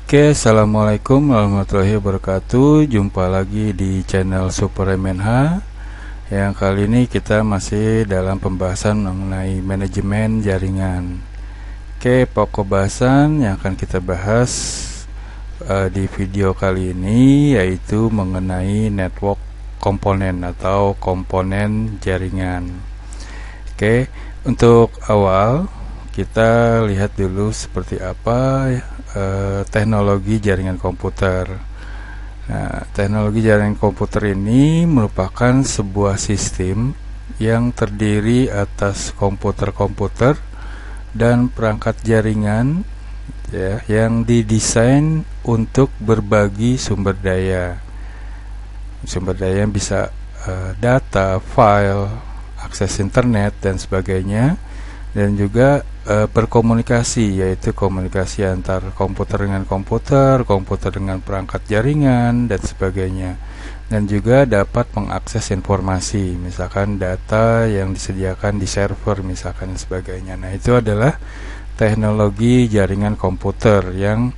Oke, assalamualaikum warahmatullahi wabarakatuh. Jumpa lagi di channel Super MNH. Yang kali ini kita masih dalam pembahasan mengenai manajemen jaringan. Oke, pokok bahasan yang akan kita bahas di video kali ini yaitu mengenai network komponen atau komponen jaringan. Oke, untuk awal kita lihat dulu seperti apa teknologi jaringan komputer. Nah, teknologi jaringan komputer ini merupakan sebuah sistem yang terdiri atas komputer-komputer dan perangkat jaringan ya, yang didesain untuk berbagi sumber daya. Sumber daya yang bisa data, file, akses internet dan sebagainya, dan juga berkomunikasi, yaitu komunikasi antar komputer dengan komputer, komputer dengan perangkat jaringan dan sebagainya, dan juga dapat mengakses informasi, misalkan data yang disediakan di server misalkan dan sebagainya. Nah, itu adalah teknologi jaringan komputer yang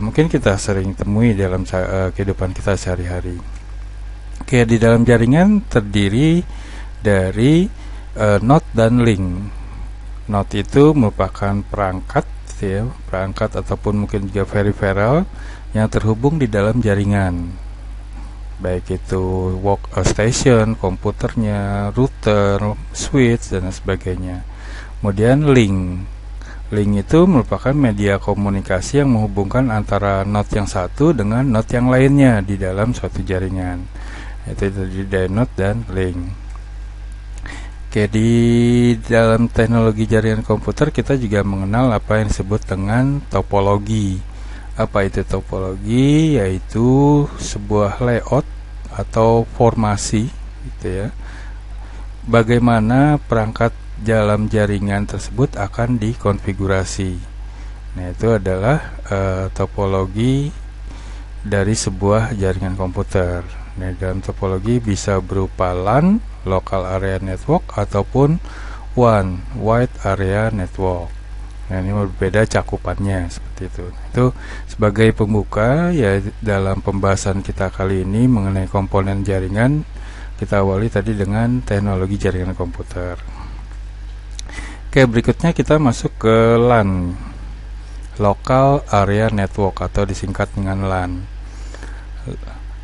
mungkin kita sering temui dalam kehidupan kita sehari-hari. Oke, di dalam jaringan terdiri dari node dan link. Node itu merupakan perangkat ya, perangkat ataupun mungkin juga peripheral yang terhubung di dalam jaringan, baik itu workstation, komputernya, router, switch dan sebagainya. Kemudian link itu merupakan media komunikasi yang menghubungkan antara node yang satu dengan node yang lainnya di dalam suatu jaringan, yaitu dari node dan link. Oke, di dalam teknologi jaringan komputer kita juga mengenal apa yang disebut dengan topologi. Apa itu topologi? Yaitu sebuah layout atau formasi gitu ya. Bagaimana perangkat dalam jaringan tersebut akan dikonfigurasi. Nah, itu adalah topologi dari sebuah jaringan komputer. Nah, dalam topologi bisa berupa LAN, Local Area Network, ataupun WAN, Wide Area Network. Nah, ini berbeda cakupannya seperti itu. Itu sebagai pembuka ya dalam pembahasan kita kali ini mengenai komponen jaringan. Kita awali tadi dengan teknologi jaringan komputer. Oke, berikutnya kita masuk ke LAN, Local Area Network, atau disingkat dengan LAN.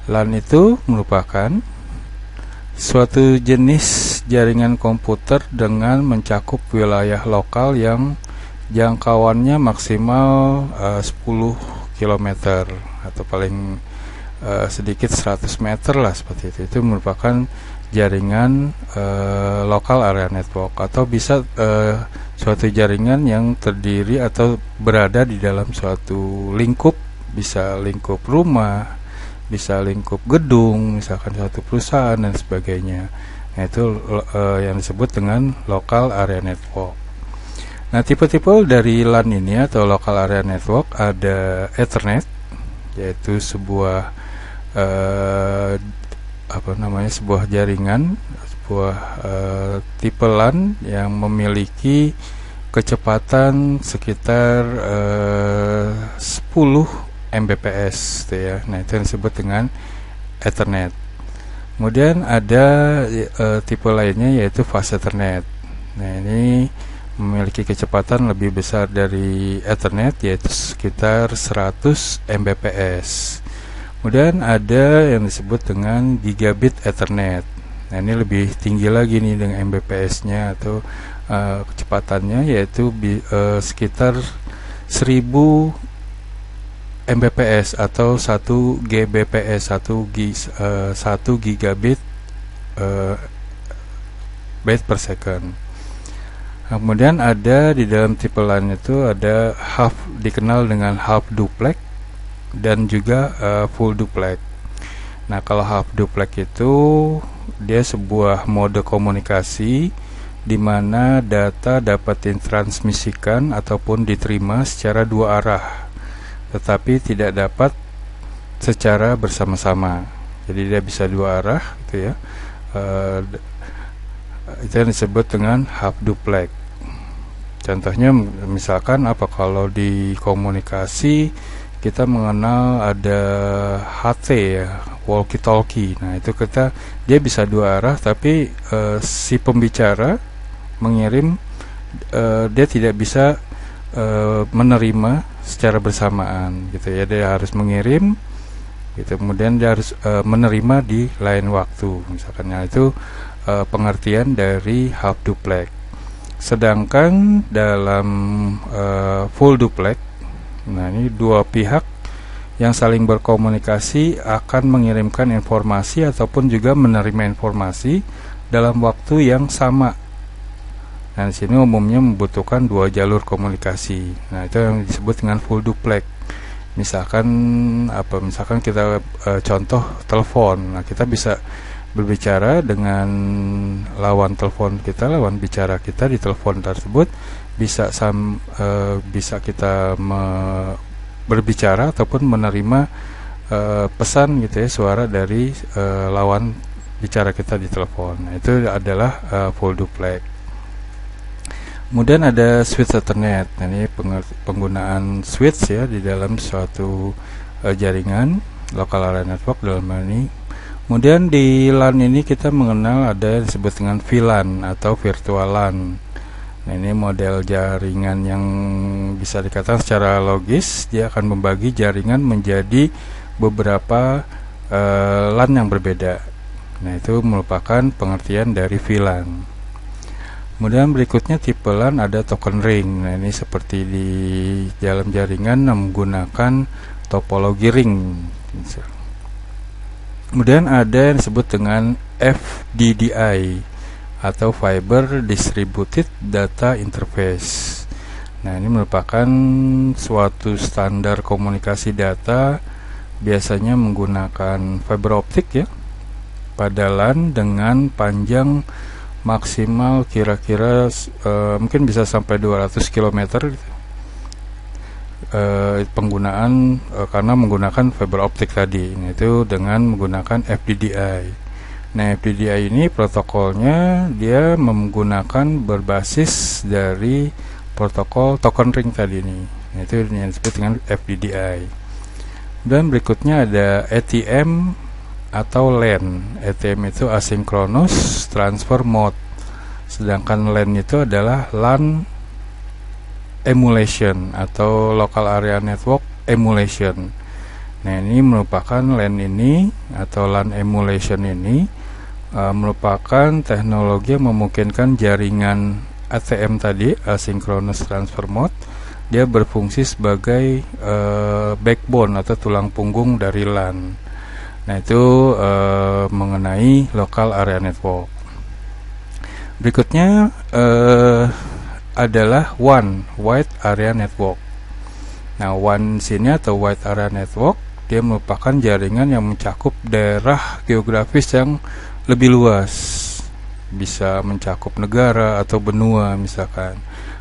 LAN itu merupakan suatu jenis jaringan komputer dengan mencakup wilayah lokal yang jangkauannya maksimal 10 km atau paling sedikit 100 meter lah, seperti itu. Itu merupakan jaringan local area network, atau bisa suatu jaringan yang terdiri atau berada di dalam suatu lingkup, bisa lingkup rumah, bisa lingkup gedung, misalkan suatu perusahaan dan sebagainya. Nah, itu yang disebut dengan local area network. Nah, tipe-tipe dari LAN ini atau local area network ada Ethernet, yaitu sebuah sebuah jaringan, sebuah tipe LAN yang memiliki kecepatan sekitar 10 Mbps ya. Nah, itu yang disebut dengan Ethernet. Kemudian ada tipe lainnya yaitu Fast Ethernet. Nah, ini memiliki kecepatan lebih besar dari Ethernet, yaitu sekitar 100 Mbps. Kemudian ada yang disebut dengan Gigabit Ethernet. Nah, ini lebih tinggi lagi nih dengan Mbps-nya atau kecepatannya, yaitu sekitar 1000 Mbps atau 1 Gbps, 1 gigabit byte per second. Kemudian ada di dalam tipe LAN itu ada dikenal dengan half duplex dan juga full duplex. Nah, kalau half duplex itu dia sebuah mode komunikasi di mana data dapat ditransmisikan ataupun diterima secara dua arah, tetapi tidak dapat secara bersama-sama. Jadi dia bisa dua arah gitu ya. Itu yang disebut dengan half duplex. Contohnya misalkan kalau di komunikasi kita mengenal ada HT ya, walkie talkie. Nah itu dia bisa dua arah, tapi si pembicara mengirim, dia tidak bisa menerima secara bersamaan gitu ya. Dia harus mengirim gitu, kemudian dia harus menerima di lain waktu misalkan. Nah itu pengertian dari half duplex. Sedangkan dalam full duplex, nah ini dua pihak yang saling berkomunikasi akan mengirimkan informasi ataupun juga menerima informasi dalam waktu yang sama. Nah, di sini umumnya membutuhkan dua jalur komunikasi. Nah, itu yang disebut dengan full duplex. Misalkan misalkan kita contoh telepon. Nah, kita bisa berbicara dengan lawan telepon kita, lawan bicara kita di telepon tersebut bisa kita berbicara ataupun menerima pesan gitu ya, suara dari lawan bicara kita di telepon. Nah, itu adalah full duplex. Kemudian ada switch Ethernet. Nah, ini penggunaan switch ya di dalam suatu jaringan local area network dalam hal ini. Kemudian di LAN ini kita mengenal ada yang disebut dengan VLAN atau virtual LAN. Nah, ini model jaringan yang bisa dikatakan secara logis dia akan membagi jaringan menjadi beberapa LAN yang berbeda. Nah, itu merupakan pengertian dari VLAN. Kemudian berikutnya tipe LAN ada token ring. Nah, ini seperti di dalam jaringan menggunakan topologi ring. Kemudian ada yang disebut dengan FDDI atau Fiber Distributed Data Interface. Nah, ini merupakan suatu standar komunikasi data, biasanya menggunakan fiber optik ya, pada LAN dengan panjang maksimal kira-kira mungkin bisa sampai 200 km gitu. Penggunaan karena menggunakan fiber optik tadi. Nah, itu dengan menggunakan FDDI. Nah, FDDI ini protokolnya dia menggunakan berbasis dari protokol token ring tadi ini. Nah, itu yang disebut dengan FDDI. Dan berikutnya ada ATM atau LAN. ATM itu asynchronous transfer mode, sedangkan LAN itu adalah LAN emulation atau local area network emulation. Nah, ini merupakan LAN ini atau LAN emulation ini merupakan teknologi yang memungkinkan jaringan ATM tadi, asynchronous transfer mode, dia berfungsi sebagai backbone atau tulang punggung dari LAN. Nah, itu mengenai local area network. Berikutnya adalah WAN, Wide Area Network. Nah, WAN sini atau Wide Area Network dia merupakan jaringan yang mencakup daerah geografis yang lebih luas, bisa mencakup negara atau benua misalkan.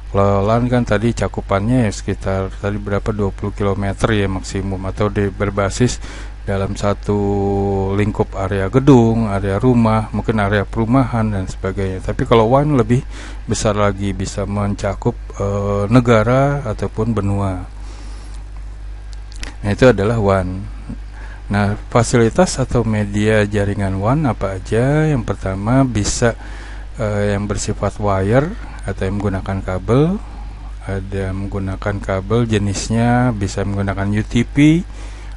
Kalau LAN kan tadi cakupannya ya sekitar tadi berapa 20 km ya maksimum, atau berbasis dalam satu lingkup area gedung, area rumah, mungkin area perumahan dan sebagainya. Tapi kalau WAN lebih besar lagi, bisa mencakup negara ataupun benua. Nah, itu adalah WAN. Nah, fasilitas atau media jaringan WAN apa aja? Yang pertama bisa yang bersifat wire atau yang menggunakan kabel. Ada menggunakan kabel, jenisnya bisa menggunakan UTP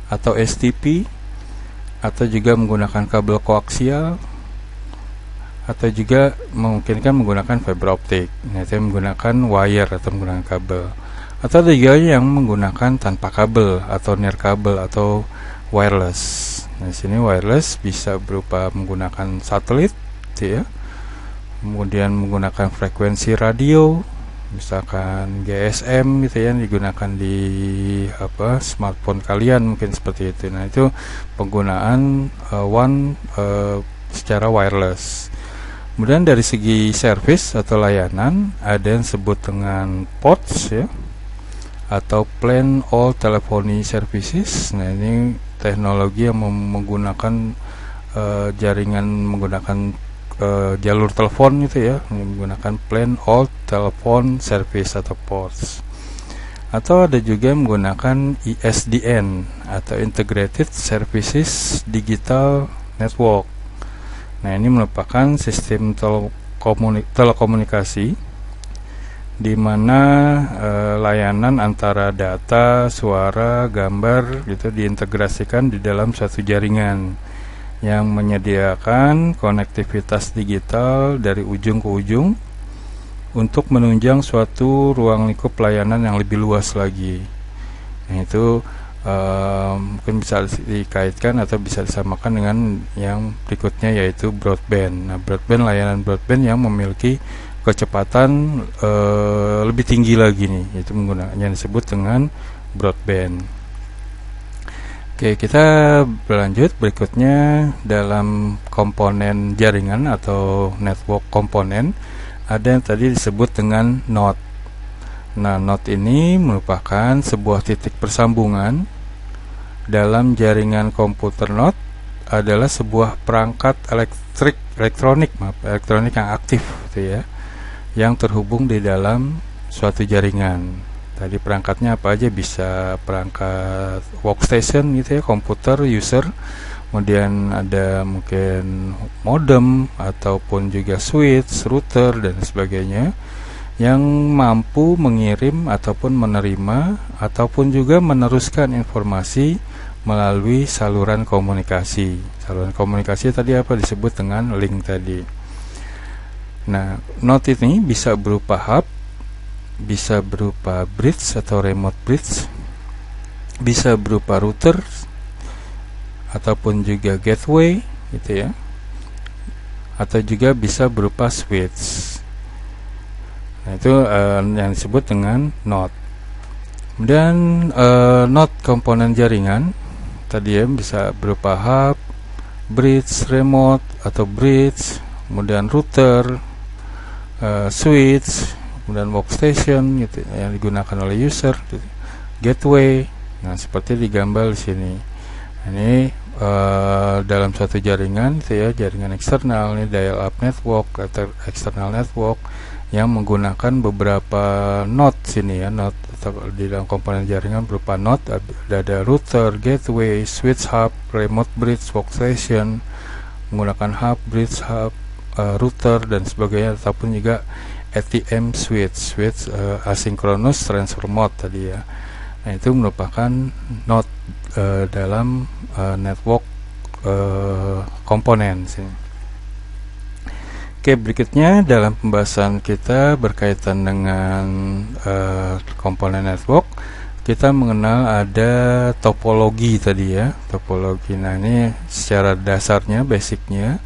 atau STP, atau juga menggunakan kabel koaksial, atau juga memungkinkan menggunakan fiber optik. Nah, itu menggunakan wire atau menggunakan kabel, atau ada juga yang menggunakan tanpa kabel atau nirkabel atau wireless. Nah, di sini wireless bisa berupa menggunakan satelit ya, kemudian menggunakan frekuensi radio, misalkan GSM gitu ya, digunakan di smartphone kalian mungkin seperti itu. Nah, itu penggunaan WAN secara wireless. Kemudian dari segi service atau layanan ada yang disebut dengan POTS ya, atau Plain Old Telephony Services. Nah, ini teknologi yang menggunakan jaringan menggunakan jalur telepon itu ya, menggunakan Plain Old Telephone Service atau POTS. atau ada juga yang menggunakan ISDN atau Integrated Services Digital Network. Nah, ini merupakan sistem telekomunikasi di mana layanan antara data, suara, gambar gitu diintegrasikan di dalam suatu jaringan yang menyediakan konektivitas digital dari ujung ke ujung untuk menunjang suatu ruang lingkup pelayanan yang lebih luas lagi. Nah, itu mungkin bisa dikaitkan atau bisa disamakan dengan yang berikutnya, yaitu broadband. Nah, layanan broadband yang memiliki kecepatan lebih tinggi lagi nih, yaitu menggunakan yang disebut dengan broadband. Oke, kita berlanjut berikutnya dalam komponen jaringan atau network komponen. Ada yang tadi disebut dengan node. Nah, node ini merupakan sebuah titik persambungan dalam jaringan komputer. Node adalah sebuah perangkat elektronik yang aktif gitu ya, yang terhubung di dalam suatu jaringan. Tadi perangkatnya apa aja, bisa perangkat workstation gitu ya, komputer user, kemudian ada mungkin modem ataupun juga switch, router dan sebagainya yang mampu mengirim ataupun menerima ataupun juga meneruskan informasi melalui saluran komunikasi. Saluran komunikasi tadi apa disebut dengan link tadi. Nah, node ini bisa berupa hub, bisa berupa bridge atau remote bridge, bisa berupa router ataupun juga gateway gitu ya, atau juga bisa berupa switch. Nah, itu yang disebut dengan node. Kemudian node komponen jaringan tadi ya bisa berupa hub, bridge, remote atau bridge, kemudian router, switch, kemudian workstation gitu yang digunakan oleh user, gitu. Gateway. Nah, seperti digambar di sini. Ini dalam suatu jaringan itu ya, jaringan eksternal, ini dial up network atau external network yang menggunakan beberapa node sini ya, node di dalam komponen jaringan berupa node, ada router, gateway, switch, hub, remote bridge, workstation, menggunakan hub, bridge, hub, router dan sebagainya, ataupun juga ATM switch asynchronous transfer mode tadi ya. Nah, itu merupakan node dalam network komponen sini. Oke, berikutnya dalam pembahasan kita berkaitan dengan komponen network, kita mengenal ada topologi tadi ya, topologi. Nah, ini secara dasarnya, basicnya,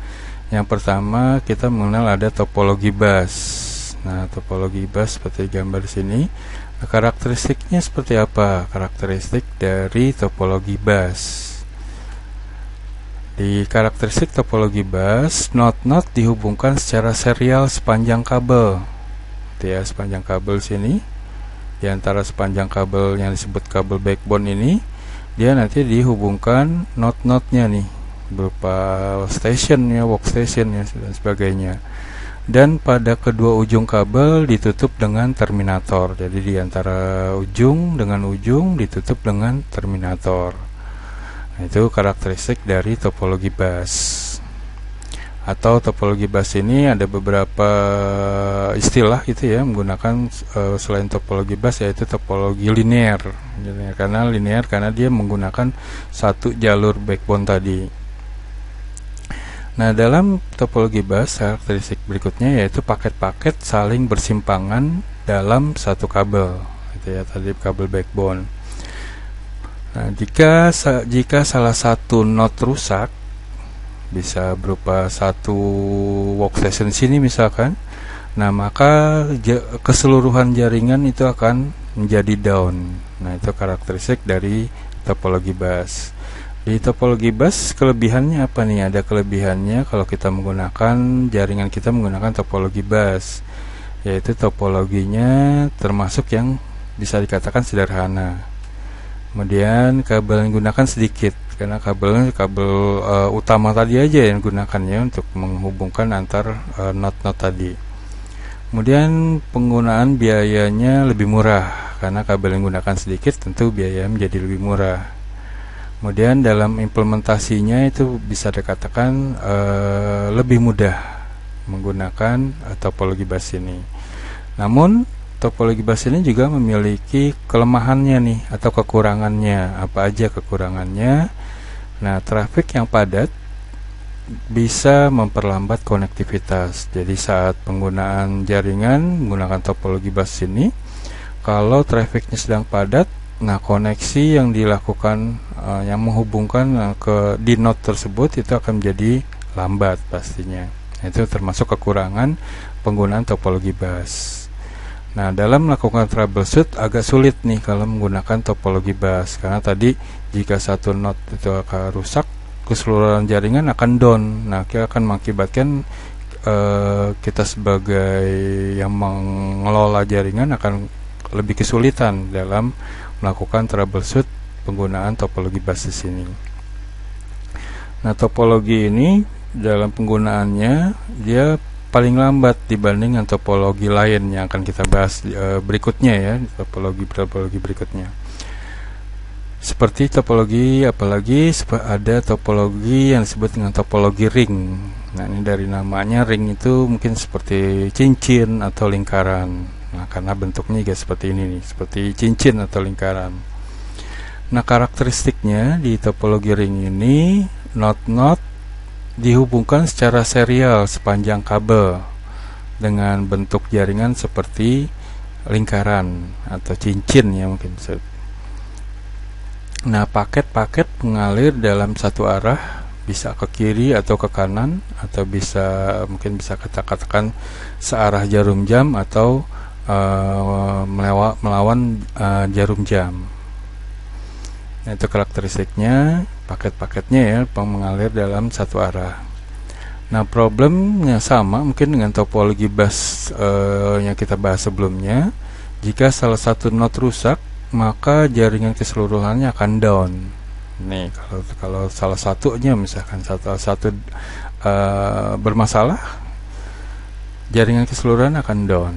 yang pertama kita mengenal ada topologi bus. Nah, topologi bus seperti gambar di sini. Karakteristiknya seperti apa? Karakteristik dari topologi bus. Di karakteristik topologi bus, node-node dihubungkan secara serial sepanjang kabel. Itu ya, sepanjang kabel sini. Di antara sepanjang kabel yang disebut kabel backbone ini, dia nanti dihubungkan node-node-nya nih, berupa station ya, workstation ya, dan sebagainya. Dan pada kedua ujung kabel ditutup dengan terminator. Jadi di antara ujung dengan ujung ditutup dengan terminator. Nah, itu karakteristik dari topologi bus. Atau topologi bus ini ada beberapa istilah gitu ya, menggunakan selain topologi bus, yaitu topologi linear. Karena dia menggunakan satu jalur backbone tadi. Nah, dalam topologi bus, karakteristik berikutnya yaitu paket-paket saling bersimpangan dalam satu kabel, gitu ya, tadi kabel backbone. Nah, jika salah satu node rusak, bisa berupa satu workstation sini misalkan, nah maka keseluruhan jaringan itu akan menjadi down. Nah, itu karakteristik dari topologi bus. Di topologi bus kelebihannya apa nih? Ada kelebihannya kalau kita menggunakan jaringan, kita menggunakan topologi bus, yaitu topologinya termasuk yang bisa dikatakan sederhana. Kemudian kabel yang digunakan sedikit, karena kabel utama tadi aja yang digunakannya untuk menghubungkan antar node-node tadi. Kemudian penggunaan biayanya lebih murah, karena kabel yang digunakan sedikit tentu biaya menjadi lebih murah. Kemudian dalam implementasinya itu bisa dikatakan lebih mudah menggunakan topologi bus ini. Namun topologi bus ini juga memiliki kelemahannya nih atau kekurangannya. Apa aja kekurangannya? Nah, trafik yang padat bisa memperlambat konektivitas. Jadi saat penggunaan jaringan menggunakan topologi bus ini, kalau trafiknya sedang padat, nah koneksi yang dilakukan yang menghubungkan di node tersebut itu akan menjadi lambat pastinya. Itu termasuk kekurangan penggunaan topologi bus. Nah, dalam melakukan troubleshoot agak sulit nih kalau menggunakan topologi bus, karena tadi jika satu node itu akan rusak, keseluruhan jaringan akan down. Nah, kita akan mengakibatkan kita sebagai yang mengelola jaringan akan lebih kesulitan dalam melakukan troubleshoot penggunaan topologi bus di sini. Nah, topologi ini dalam penggunaannya dia paling lambat dibanding dengan topologi lain yang akan kita bahas berikutnya ya, topologi berikutnya. Seperti topologi, apalagi ada topologi yang disebut dengan topologi ring. Nah, ini dari namanya ring itu mungkin seperti cincin atau lingkaran. Nah, karena bentuknya juga seperti ini nih, seperti cincin atau lingkaran. Nah, karakteristiknya di topologi ring ini, node-node dihubungkan secara serial sepanjang kabel dengan bentuk jaringan seperti lingkaran atau cincin ya mungkin. Nah, paket-paket mengalir dalam satu arah, bisa ke kiri atau ke kanan, atau mungkin bisa kita katakan searah jarum jam atau melawan jarum jam. Nah, itu karakteristiknya, paket-paketnya ya mengalir dalam satu arah. Nah, problemnya sama mungkin dengan topologi bus yang kita bahas sebelumnya. Jika salah satu node rusak, maka jaringan keseluruhannya akan down. Nih, kalau salah satunya misalkan satu bermasalah, jaringan keseluruhan akan down.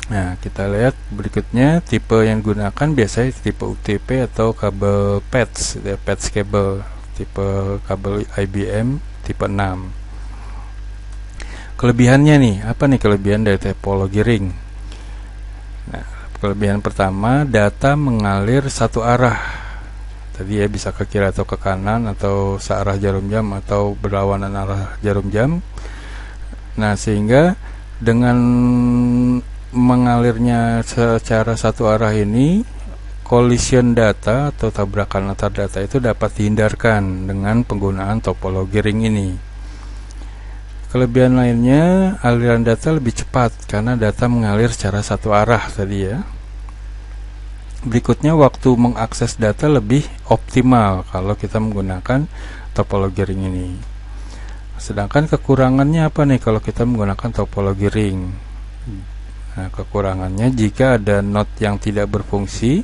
Nah, kita lihat berikutnya tipe yang digunakan biasanya tipe UTP atau kabel patch, patch cable, tipe kabel IBM tipe 6. Kelebihannya nih, apa nih kelebihan dari topologi ring? Nah, kelebihan pertama, data mengalir satu arah. Tadi ya bisa ke kiri atau ke kanan atau searah jarum jam atau berlawanan arah jarum jam. Nah, sehingga dengan mengalirnya secara satu arah ini, collision data atau tabrakan antar data itu dapat dihindarkan dengan penggunaan topologi ring ini. Kelebihan lainnya, aliran data lebih cepat karena data mengalir secara satu arah tadi ya. Berikutnya, waktu mengakses data lebih optimal kalau kita menggunakan topologi ring ini. Sedangkan kekurangannya apa nih kalau kita menggunakan topologi ring? Nah, kekurangannya jika ada node yang tidak berfungsi,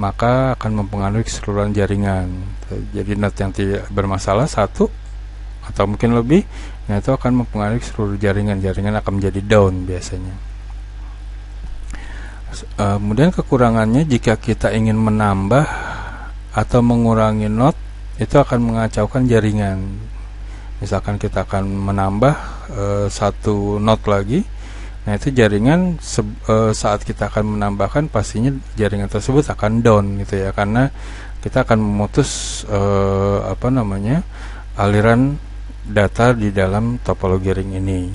maka akan mempengaruhi keseluruhan jaringan. Jadi node yang tidak bermasalah satu atau mungkin lebih, nah itu akan mempengaruhi seluruh jaringan. Jaringan akan menjadi down biasanya. Kemudian kekurangannya jika kita ingin menambah atau mengurangi node, itu akan mengacaukan jaringan. Misalkan kita akan menambah satu node lagi, nah itu jaringan saat kita akan menambahkan pastinya jaringan tersebut akan down gitu ya, karena kita akan memutus aliran data di dalam topologi ring ini.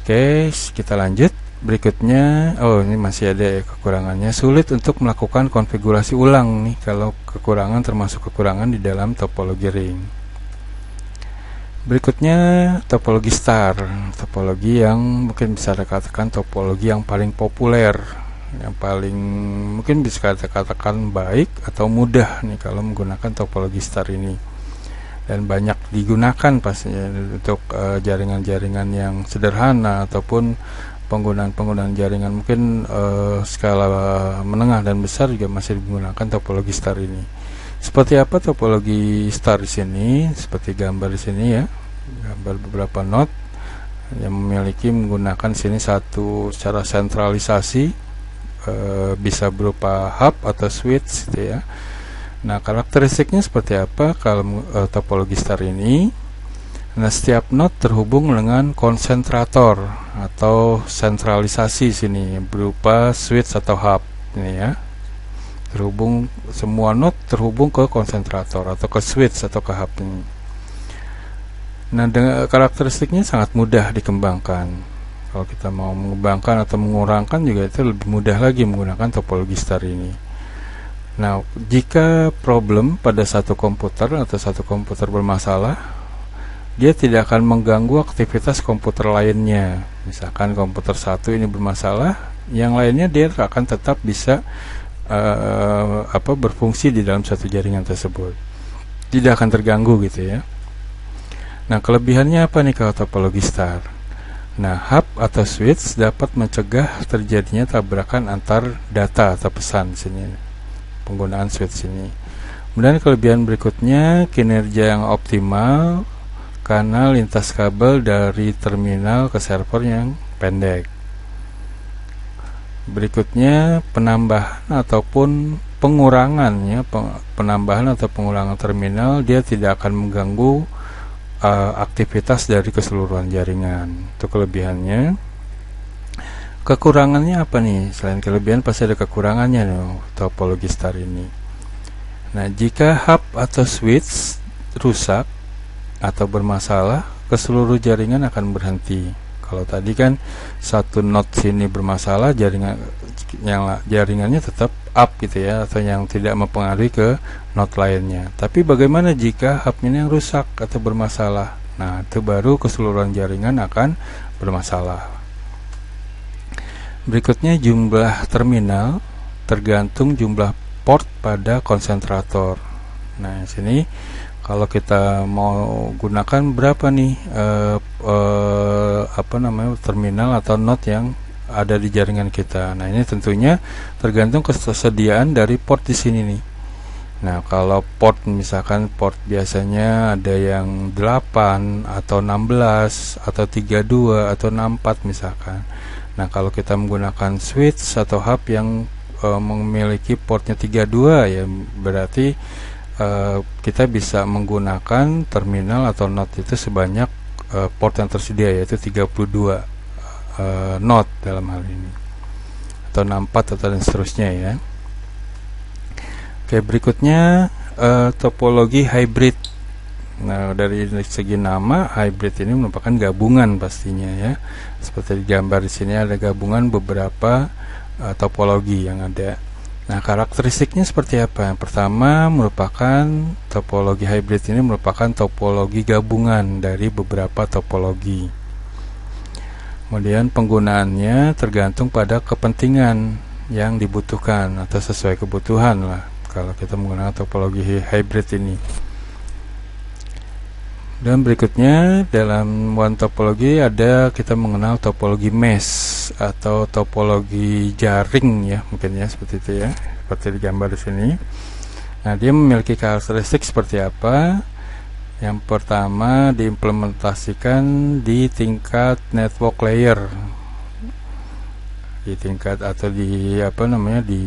Oke, kita lanjut. Berikutnya, ini masih ada kekurangannya, sulit untuk melakukan konfigurasi ulang nih kalau kekurangan termasuk kekurangan di dalam topologi ring. Berikutnya topologi star, topologi yang mungkin bisa dikatakan topologi yang paling populer, yang paling mungkin bisa dikatakan baik atau mudah nih kalau menggunakan topologi star ini, dan banyak digunakan pastinya untuk jaringan-jaringan yang sederhana ataupun penggunaan jaringan mungkin skala menengah dan besar juga masih digunakan topologi star ini. Seperti apa topologi star di sini? Seperti gambar di sini ya, gambar beberapa node yang menggunakan sini satu secara sentralisasi bisa berupa hub atau switch gitu ya. Nah, karakteristiknya seperti apa kalau topologi star ini? Nah, setiap node terhubung dengan konsentrator atau sentralisasi sini berupa switch atau hub ini ya. Semua node terhubung ke konsentrator atau ke switch atau ke hub ini. Nah, dengan karakteristiknya sangat mudah dikembangkan. Kalau kita mau mengembangkan atau mengurangkan juga itu lebih mudah lagi menggunakan topologi star ini. Nah, jika problem pada satu komputer atau satu komputer bermasalah, dia tidak akan mengganggu aktivitas komputer lainnya. Misalkan komputer satu ini bermasalah, yang lainnya dia akan tetap bisa berfungsi di dalam satu jaringan tersebut. Tidak akan terganggu gitu ya. Nah, kelebihannya apa nih kalau topologi star? Nah, hub atau switch dapat mencegah terjadinya tabrakan antar data atau pesan sini. Penggunaan switch ini. Kemudian kelebihan berikutnya, kinerja yang optimal karena lintas kabel dari terminal ke server yang pendek. Berikutnya, penambahan ataupun pengurangan ya, penambahan atau pengurangan terminal dia tidak akan mengganggu aktivitas dari keseluruhan jaringan. Itu kelebihannya. Kekurangannya apa nih? Selain kelebihan pasti ada kekurangannya nih, topologi star ini. Nah, jika hub atau switch rusak atau bermasalah, keseluruh jaringan akan berhenti. Kalau tadi kan satu node sini bermasalah, jaringannya tetap up gitu ya, atau yang tidak mempengaruhi ke node lainnya. Tapi bagaimana jika hub ini yang rusak atau bermasalah? Nah, itu baru keseluruhan jaringan akan bermasalah. Berikutnya, jumlah terminal tergantung jumlah port pada konsentrator. Nah, sini kalau kita mau gunakan berapa nih terminal atau node yang ada di jaringan kita. Nah, ini tentunya tergantung kesediaan dari port di sini nih. Nah, kalau port misalkan port biasanya ada yang 8 atau 16 atau 32 atau 64 misalkan. Nah, kalau kita menggunakan switch atau hub yang memiliki portnya 32 ya, berarti kita bisa menggunakan terminal atau node itu sebanyak port yang tersedia, yaitu 32 node dalam hal ini, atau 64 atau dan seterusnya ya. Oke, berikutnya topologi hybrid. Nah, dari segi nama, hybrid ini merupakan gabungan pastinya ya. Seperti di gambar di sini ada gabungan beberapa topologi yang ada. Nah, karakteristiknya seperti apa? Yang pertama, merupakan topologi hybrid ini merupakan topologi gabungan dari beberapa topologi. Kemudian penggunaannya tergantung pada kepentingan yang dibutuhkan atau sesuai kebutuhan lah kalau kita menggunakan topologi hybrid ini. Dan berikutnya dalam one topologi ada kita mengenal topologi mesh atau topologi jaring ya, mungkin ya seperti itu ya, seperti di gambar di sini. Nah, dia memiliki karakteristik seperti apa? Yang pertama, diimplementasikan di tingkat network layer, di tingkat atau di di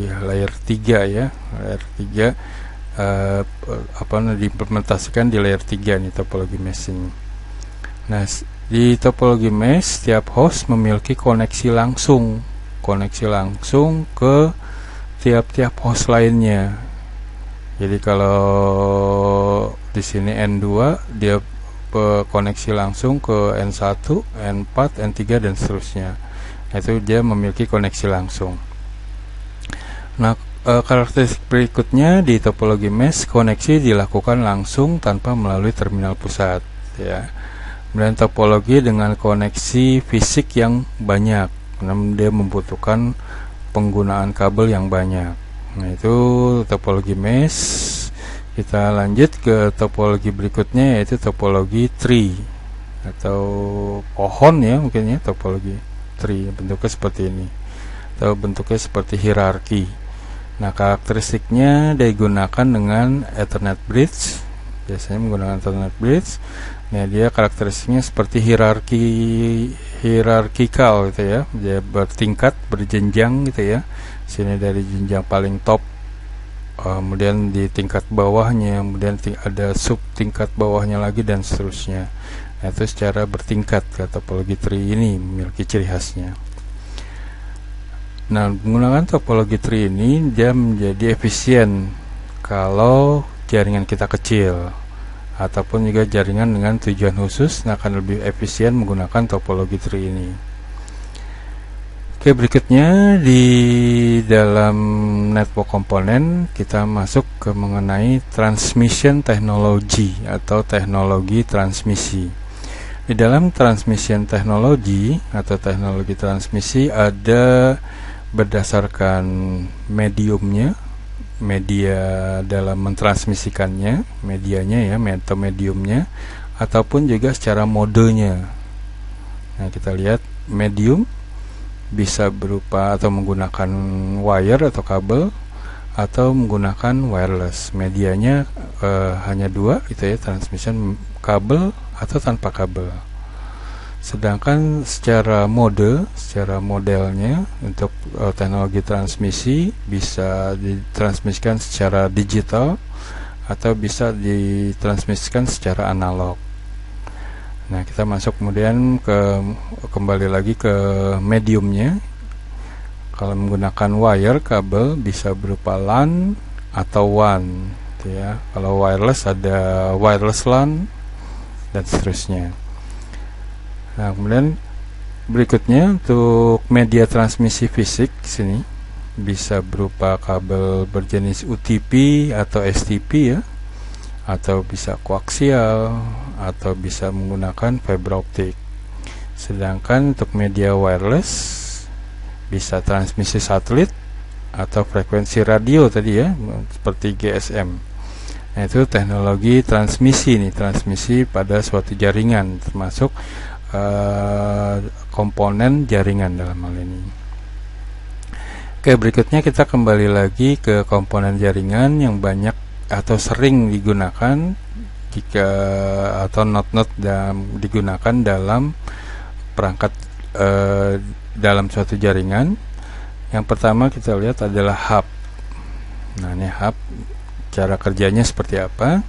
layer 3 ya, layer 3. Diimplementasikan di layer 3 nih topologi mesh ini. Nah, di topologi mesh setiap host memiliki koneksi langsung ke tiap-tiap host lainnya. Jadi kalau di sini N2 dia koneksi langsung ke N1, N4, N3 dan seterusnya. Itu dia memiliki koneksi langsung. Nah, karakteristik berikutnya di topologi mesh, koneksi dilakukan langsung tanpa melalui terminal pusat ya. Kemudian topologi dengan koneksi fisik yang banyak, namun dia membutuhkan penggunaan kabel yang banyak. Nah, itu topologi mesh. Kita lanjut ke topologi berikutnya, yaitu topologi tree atau pohon ya, mungkin ya, topologi tree bentuknya seperti ini atau bentuknya seperti hierarki. Nah, karakteristiknya digunakan dengan Ethernet bridge, biasanya menggunakan Ethernet bridge. Nah, dia karakteristiknya seperti hierarkikal gitu ya, dia bertingkat, berjenjang gitu ya. Sini dari jenjang paling top, kemudian di tingkat bawahnya, kemudian ada sub tingkat bawahnya lagi, dan seterusnya. Nah, itu secara bertingkat topologi tree ini memiliki ciri khasnya. Nah, menggunakan topologi tree ini dia menjadi efisien kalau jaringan kita kecil ataupun juga jaringan dengan tujuan khusus, akan lebih efisien menggunakan topologi tree ini. Oke, berikutnya di dalam network komponen kita masuk ke mengenai transmission technology atau teknologi transmisi. Di dalam transmission technology atau teknologi transmisi ada berdasarkan mediumnya, media dalam mentransmisikannya, medianya ya, atau mediumnya, ataupun juga secara modenya. Nah, kita lihat medium bisa berupa atau menggunakan wire atau kabel, atau menggunakan wireless. Medianya hanya dua itu ya, transmission kabel atau tanpa kabel. Sedangkan secara modelnya untuk teknologi transmisi bisa ditransmisikan secara digital atau bisa ditransmisikan secara analog. Nah, kita masuk kemudian kembali lagi ke mediumnya. Kalau menggunakan wire kabel bisa berupa LAN atau WAN gitu ya. Kalau wireless ada wireless LAN dan seterusnya. Nah, kemudian berikutnya untuk media transmisi fisik sini bisa berupa kabel berjenis UTP atau STP ya, atau bisa koaksial, atau bisa menggunakan fiber optik. Sedangkan untuk media wireless bisa transmisi satelit atau frekuensi radio tadi ya, seperti GSM. Nah, itu teknologi transmisi nih, transmisi pada suatu jaringan, termasuk komponen jaringan dalam hal ini. Oke, berikutnya kita kembali lagi ke komponen jaringan yang banyak atau sering digunakan atau not digunakan dalam perangkat dalam suatu jaringan. Yang pertama kita lihat adalah hub. Nah, ini hub, cara kerjanya seperti apa?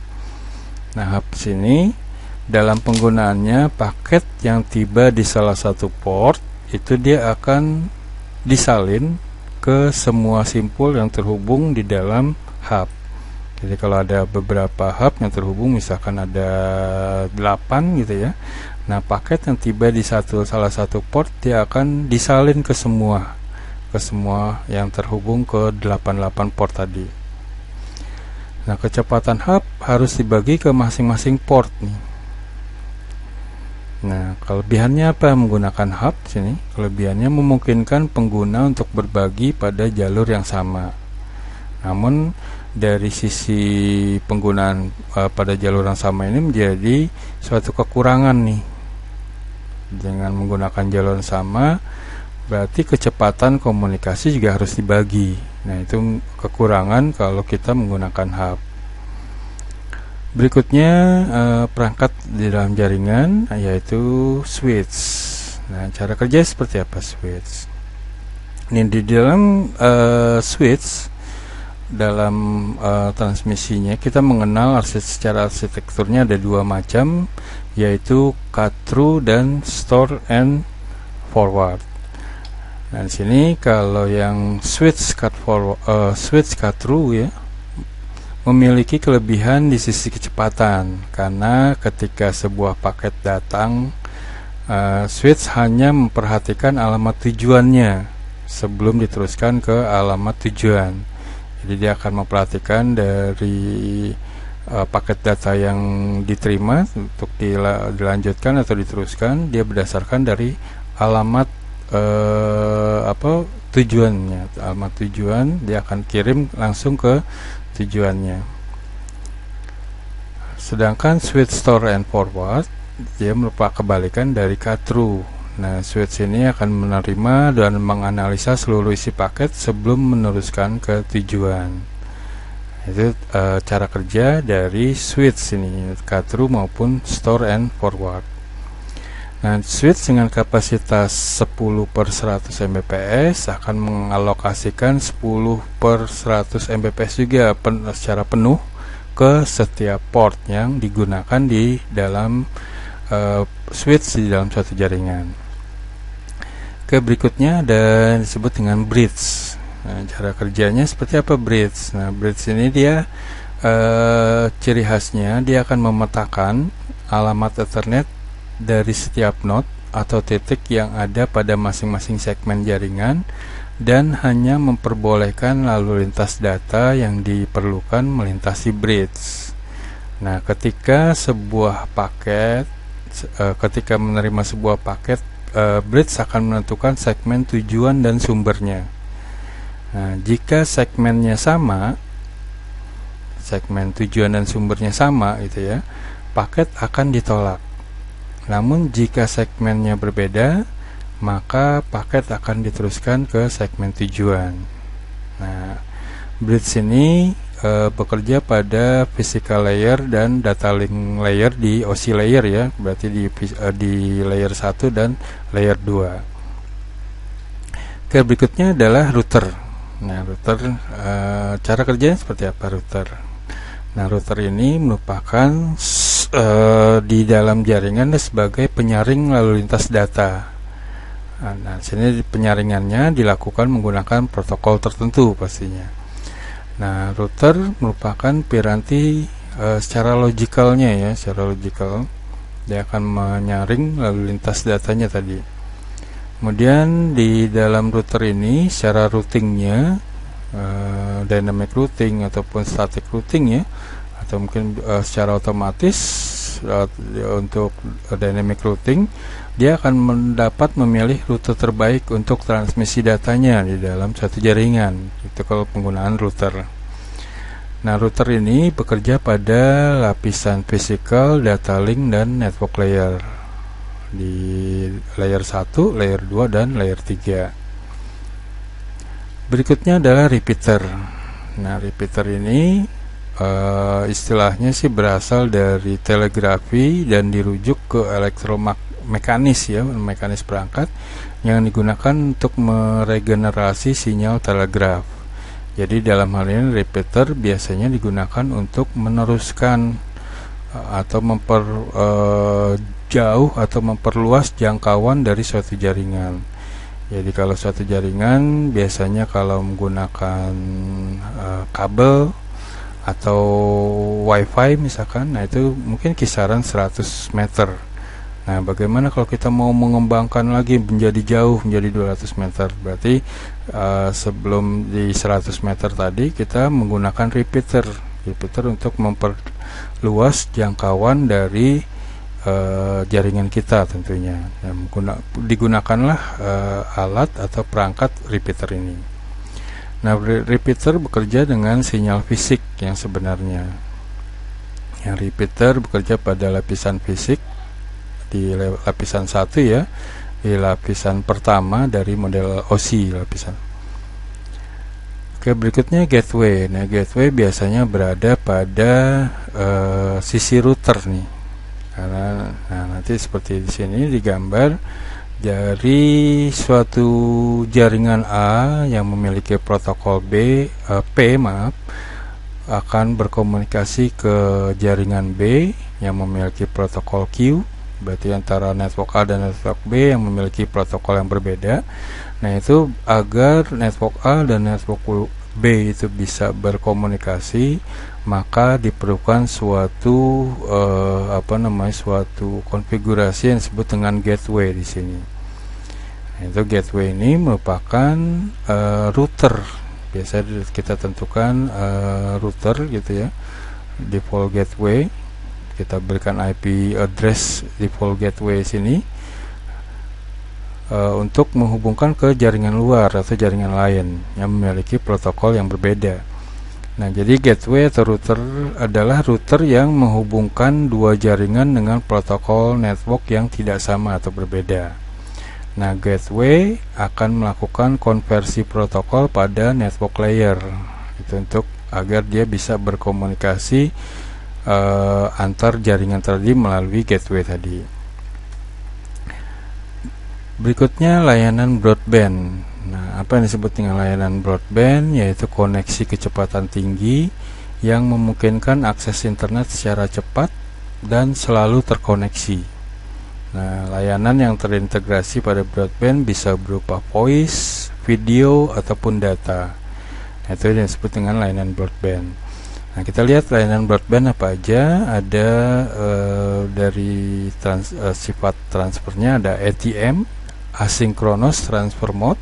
Nah, hub sini dalam penggunaannya, paket yang tiba di salah satu port itu dia akan disalin ke semua simpul yang terhubung di dalam hub. Jadi kalau ada beberapa hub yang terhubung, misalkan ada 8 gitu ya. Nah, paket yang tiba di salah satu port dia akan disalin ke semua yang terhubung ke 88 port tadi. Nah, kecepatan hub harus dibagi ke masing-masing port nih. Nah, kelebihannya apa menggunakan hub sini? Kelebihannya memungkinkan pengguna untuk berbagi pada jalur yang sama. Namun dari sisi penggunaan pada jalur yang sama ini menjadi suatu kekurangan nih. Dengan menggunakan jalur yang sama, berarti kecepatan komunikasi juga harus dibagi. Nah, itu kekurangan kalau kita menggunakan hub. Berikutnya perangkat di dalam jaringan, yaitu switch. Nah, cara kerja seperti apa switch? Ini di dalam switch, dalam transmisinya kita mengenal secara arsitekturnya ada dua macam, yaitu cut through dan store and forward. Nah, di sini kalau yang switch cut through ya, memiliki kelebihan di sisi kecepatan, karena ketika sebuah paket datang, switch hanya memperhatikan alamat tujuannya sebelum diteruskan ke alamat tujuan. Jadi dia akan memperhatikan dari paket data yang diterima untuk dilanjutkan atau diteruskan, dia berdasarkan dari alamat tujuannya. Alamat tujuan dia akan kirim langsung ke tujuannya. Sedangkan switch store and forward dia merupakan kebalikan dari cut through. Nah, switch ini akan menerima dan menganalisa seluruh isi paket sebelum meneruskan ke tujuan. Itu cara kerja dari switch ini, cut through maupun store and forward. Nah, switch dengan kapasitas 10/100 Mbps akan mengalokasikan 10/100 Mbps juga secara penuh ke setiap port yang digunakan di dalam switch di dalam suatu jaringan. Oke, berikutnya ada disebut dengan bridge. Nah, cara kerjanya seperti apa bridge? Nah, bridge ini dia ciri khasnya dia akan memetakan alamat Ethernet dari setiap node atau titik yang ada pada masing-masing segmen jaringan dan hanya memperbolehkan lalu lintas data yang diperlukan melintasi bridge. Nah, ketika menerima sebuah paket, bridge akan menentukan segmen tujuan dan sumbernya. Nah, jika segmennya sama, segmen tujuan dan sumbernya sama, gitu ya, paket akan ditolak. Namun jika segmennya berbeda, maka paket akan diteruskan ke segmen tujuan. Nah, bridge ini bekerja pada physical layer dan data link layer di OSI layer ya, berarti di layer 1 dan layer 2. Oke, berikutnya adalah router. Nah, router cara kerjanya seperti apa router? Nah, router ini merupakan di dalam jaringan sebagai penyaring lalu lintas data. Nah, sini penyaringannya dilakukan menggunakan protokol tertentu pastinya. Nah, router merupakan piranti secara logikalnya ya, secara logikal dia akan menyaring lalu lintas datanya tadi. Kemudian di dalam router ini secara routingnya dynamic routing ataupun static routing ya, atau mungkin secara otomatis untuk dynamic routing dia akan mendapat memilih rute terbaik untuk transmisi datanya di dalam suatu jaringan. Itu kalau penggunaan router. Nah, router ini bekerja pada lapisan physical, data link, dan network layer di layer 1, layer 2, dan layer 3. Berikutnya adalah repeater. Nah, repeater ini istilahnya sih berasal dari telegrafi dan dirujuk ke elektromekanis ya, mekanis perangkat yang digunakan untuk meregenerasi sinyal telegraf. Jadi dalam hal ini repeater biasanya digunakan untuk meneruskan atau memperjauh atau memperluas jangkauan dari suatu jaringan. Jadi kalau suatu jaringan biasanya kalau menggunakan kabel atau wifi misalkan, nah itu mungkin kisaran 100 meter. Nah, bagaimana kalau kita mau mengembangkan lagi menjadi jauh, menjadi 200 meter? Berarti sebelum di 100 meter tadi kita menggunakan repeater untuk memperluas jangkauan dari jaringan kita tentunya. Nah, digunakanlah alat atau perangkat repeater ini. Nah, repeater bekerja dengan sinyal fisik yang sebenarnya. Yang repeater bekerja pada lapisan fisik di lapisan 1 ya, di lapisan pertama dari model OSI lapisan. Oke, berikutnya gateway. Nah, gateway biasanya berada pada sisi router nih. Karena nanti seperti di sini digambar dari suatu jaringan A yang memiliki protokol P akan berkomunikasi ke jaringan B yang memiliki protokol Q, berarti antara network A dan network B yang memiliki protokol yang berbeda. Nah, itu agar network A dan network B itu bisa berkomunikasi, maka diperlukan suatu suatu konfigurasi yang disebut dengan gateway di sini. Nah, itu gateway ini merupakan router. Biasa kita tentukan router gitu ya, default gateway. Kita berikan IP address default gateway sini untuk menghubungkan ke jaringan luar atau jaringan lain yang memiliki protokol yang berbeda. Nah, jadi gateway atau router adalah router yang menghubungkan dua jaringan dengan protokol network yang tidak sama atau berbeda. Nah, gateway akan melakukan konversi protokol pada network layer itu untuk agar dia bisa berkomunikasi antar jaringan tadi melalui gateway tadi. Berikutnya layanan broadband. Nah, apa yang disebut dengan layanan broadband? Yaitu koneksi kecepatan tinggi yang memungkinkan akses internet secara cepat dan selalu terkoneksi. Nah, layanan yang terintegrasi pada broadband bisa berupa voice, video, ataupun data. Nah, itu yang disebut dengan layanan broadband. Nah, kita lihat layanan broadband apa aja. Ada dari sifat transfernya ada ATM, Asynchronous Transfer Mode.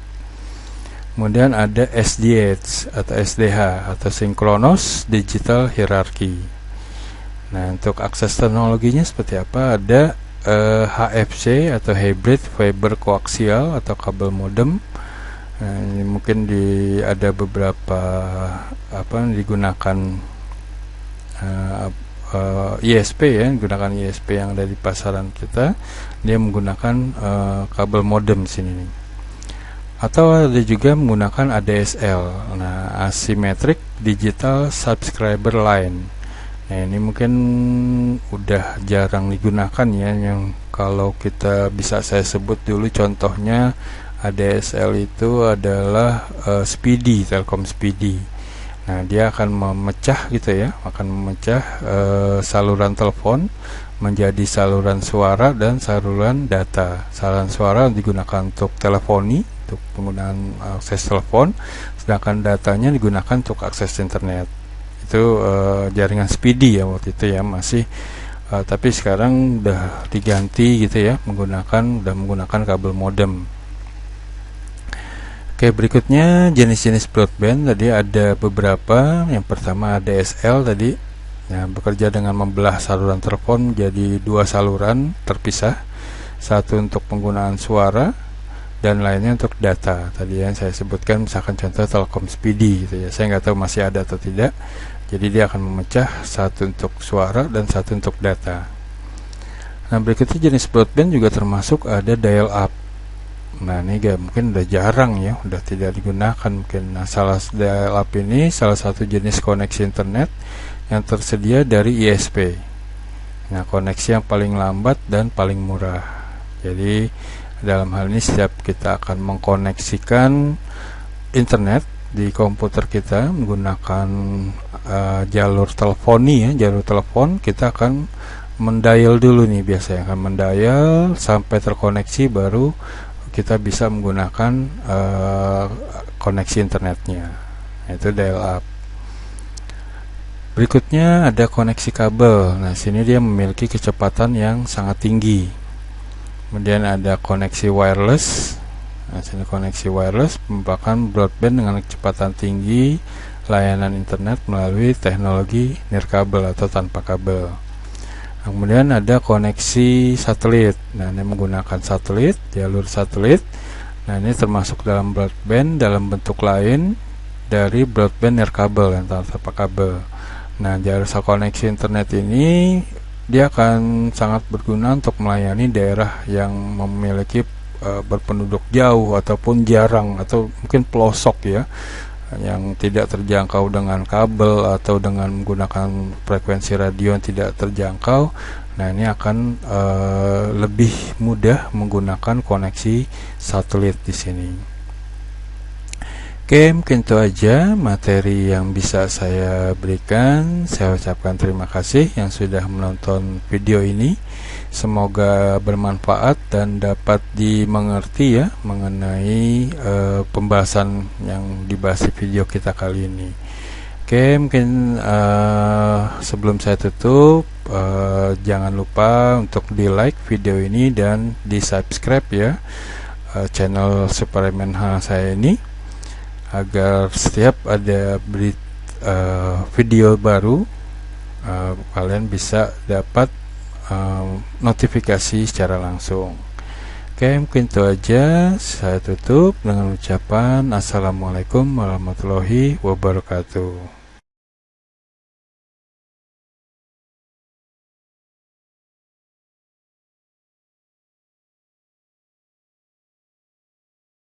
Kemudian ada SDH atau SDH atau Synchronous Digital Hierarchy. Nah, untuk akses teknologinya seperti apa? Ada HFC atau Hybrid Fiber Coaxial atau kabel modem. Nah, ini mungkin ada beberapa digunakan ISP ya, gunakan ISP yang ada di pasaran kita. Dia menggunakan kabel modem sini nih. Atau ada juga menggunakan ADSL. Nah, Asymmetric Digital Subscriber Line. Nah, ini mungkin udah jarang digunakan ya, yang kalau kita bisa saya sebut dulu contohnya ADSL itu adalah Speedy, Telkom Speedy. Nah, dia akan memecah gitu ya, saluran telepon menjadi saluran suara dan saluran data. Saluran suara digunakan untuk teleponi, untuk penggunaan akses telepon, sedangkan datanya digunakan untuk akses internet. Itu jaringan Speedy ya waktu itu ya, masih tapi sekarang udah diganti gitu ya, menggunakan kabel modem. Oke, berikutnya jenis-jenis broadband tadi ada beberapa. Yang pertama ADSL tadi, ya, bekerja dengan membelah saluran telepon jadi dua saluran terpisah, satu untuk penggunaan suara dan lainnya untuk data. Tadi yang saya sebutkan misalkan contoh Telkom Speedy gitu ya, saya nggak tahu masih ada atau tidak. Jadi dia akan memecah satu untuk suara dan satu untuk data. Nah, berikutnya jenis broadband juga termasuk ada dial up. Nah, ini mungkin udah jarang ya, udah tidak digunakan mungkin. Nah, dial up ini salah satu jenis koneksi internet yang tersedia dari ISP. Nah, koneksi yang paling lambat dan paling murah. Jadi dalam hal ini setiap kita akan mengkoneksikan internet di komputer kita menggunakan jalur teleponi ya, jalur telepon, kita akan mendial dulu nih, biasanya akan mendial sampai terkoneksi baru kita bisa menggunakan koneksi internetnya, yaitu dial up. Berikutnya ada koneksi kabel. Nah, sini dia memiliki kecepatan yang sangat tinggi. Kemudian ada koneksi wireless. Nah, sini koneksi wireless merupakan broadband dengan kecepatan tinggi, layanan internet melalui teknologi nirkabel atau tanpa kabel. Kemudian ada koneksi satelit. Nah, ini menggunakan satelit, jalur satelit. Nah, ini termasuk dalam broadband dalam bentuk lain dari broadband nirkabel yang tanpa kabel. Nah, jalur koneksi internet ini dia akan sangat berguna untuk melayani daerah yang memiliki berpenduduk jauh ataupun jarang atau mungkin pelosok ya, yang tidak terjangkau dengan kabel atau dengan menggunakan frekuensi radio yang tidak terjangkau. Nah, ini akan lebih mudah menggunakan koneksi satelit di sini. Oke, mungkin itu aja materi yang bisa saya berikan. Saya ucapkan terima kasih yang sudah menonton video ini. Semoga bermanfaat dan dapat dimengerti ya mengenai pembahasan yang dibahas di video kita kali ini. Oke, mungkin sebelum saya tutup, jangan lupa untuk di like video ini dan di subscribe ya channel Superman H saya ini, agar setiap ada video baru kalian bisa dapat notifikasi secara langsung. Oke, mungkin itu aja. Saya tutup dengan ucapan Assalamualaikum warahmatullahi wabarakatuh.